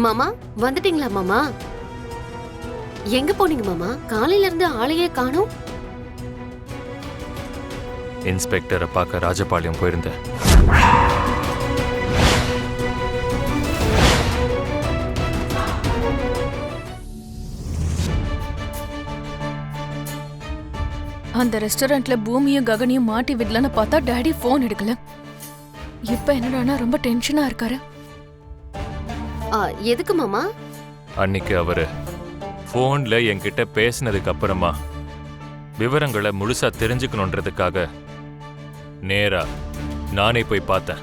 மாமா வந்துட்டீங்களா மாமா? எங்க போனீங்க மாமா? காலையில இருந்து ஆளையே காணோம். இன்ஸ்பெக்டரை பார்க்க ராஜபாளையம் போயிருந்தேன். அந்த ரெஸ்டாரண்ட்ல பூமியும் ககனியும் மாட்டி விடலன்னு பார்த்தா டாடி போன் எடுக்கல. இப்ப என்னடானா ரொம்ப டென்ஷனா இருக்காரு. எதுக்கு மாமா? அன்னைக்கு அவரு போன்ல என்கிட்ட பேசினதுக்கு அப்புறமா விவரங்களை முழுசா தெரிஞ்சுக்கணுன்றதுக்காக நேரா நானே போய் பார்த்தேன்.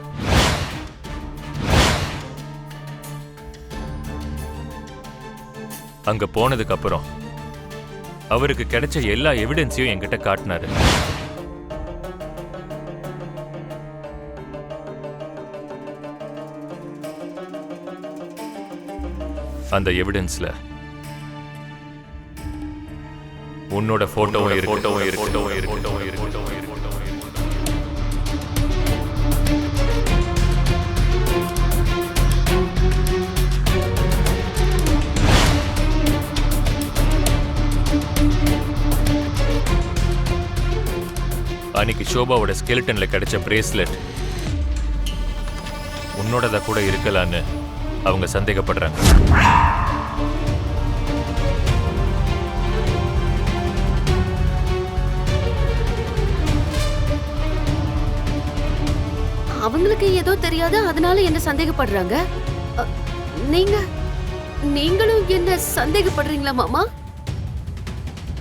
அங்க போனதுக்கு அப்புறம் அவருக்கு கிடைச்ச எல்லா எவிடன்ஸையும் என்கிட்ட காட்டினாரு. அந்த எவிடன்ஸ்ல உன்னோட போட்டோவும் இருக்கு. அன்னைக்கு ஷோபாவோட ஸ்கெலிட்டன்ல கிடைச்ச பிரேஸ்லெட் உன்னோடதா கூட இருக்கலான்னு அவங்க சந்தேகப்படுறாங்க. அவங்களுக்கு ஏதோ தெரியாது, அதனால என்ன சந்தேகப்படுறாங்க. நீங்களும் என்ன சந்தேகப்படுறீங்களா மாமா?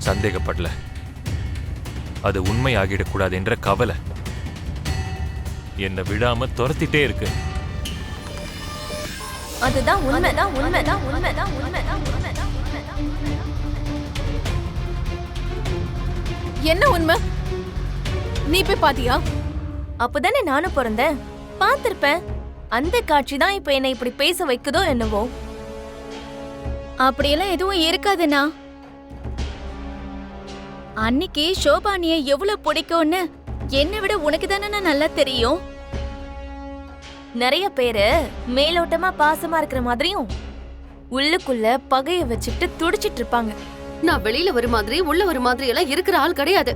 சந்தேகப்படல, அது உண்மை ஆகிடக்கூடாது என்ற கவலை என்னை விடாம துரத்திட்டே இருக்கு. அதுதான் உண்மைதான் உண்மைதான் உண்மைதான் உண்மைதான் உண்மைதான். என்ன உண்மை? நீ போய் பாத்தியா? அப்பதானே நானும் பிறந்தேன், பார்த்திருப்பேன். அந்த காட்சி தான் இப்ப என்னை இப்படி பேச வைக்குதோ என்னவோ. அப்படியெல்லாம் எதுவும் இருக்காதுண்ணா. அன்னைக்கு ஷோபானிய எவ்வளவு பிடிக்கும்னு என்னை விட உனக்கு தானே நல்லா தெரியும். நிறைய பேரு மேலோட்டமா பாசமா இருக்கிற மாதிரியும் உள்ளுக்குள்ள பகைய வச்சுட்டு துடிச்சிட்டு இருப்பாங்க. நான் வெளியில ஒரு மாதிரி உள்ள ஒரு மாதிரி எல்லாம் இருக்கிற ஆள் கிடையாது.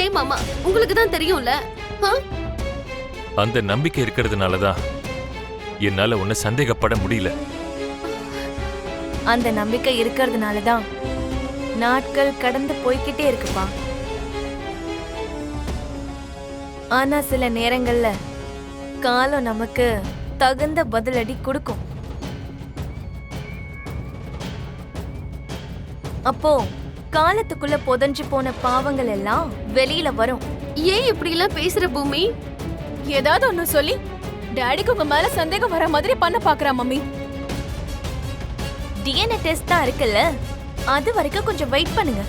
ஏன் மாமா, உங்களுக்கு தான் தெரியும்ல. அந்த நம்பிக்கை இருக்கிறதுனாலதான் என்னால உன்னை சந்தேகப்பட முடியல. அந்த நம்பிக்கை இருக்கிறதுனாலதான் நாட்கள் கடந்து போய்கிட்டே இருக்குப்பா. ஆனா சில நேரங்கள்ல காலம் நமக்கு தகுந்த பதிலடி கொடுக்கும். அப்போ காலத்துக்குள்ள புதஞ்சு போன பாவங்கள் எல்லாம் வெளியில வரும். ஏன் இப்படி எல்லாம் பேசுற பூமி? ஏதாவது ஒண்ணு சொல்லி டாடிக்கு உங்க மேல சந்தேகம் வர மாதிரி பண்ண பாக்குறா மம்மி. டிஎன்ஏ டெஸ்ட் தான் இருக்குல்ல, அது வரைக்கும் கொஞ்சம் வெயிட் பண்ணுங்க.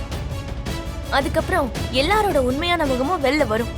அதுக்கப்புறம் எல்லாரோட உண்மையான முகமும் வெளில வரும்.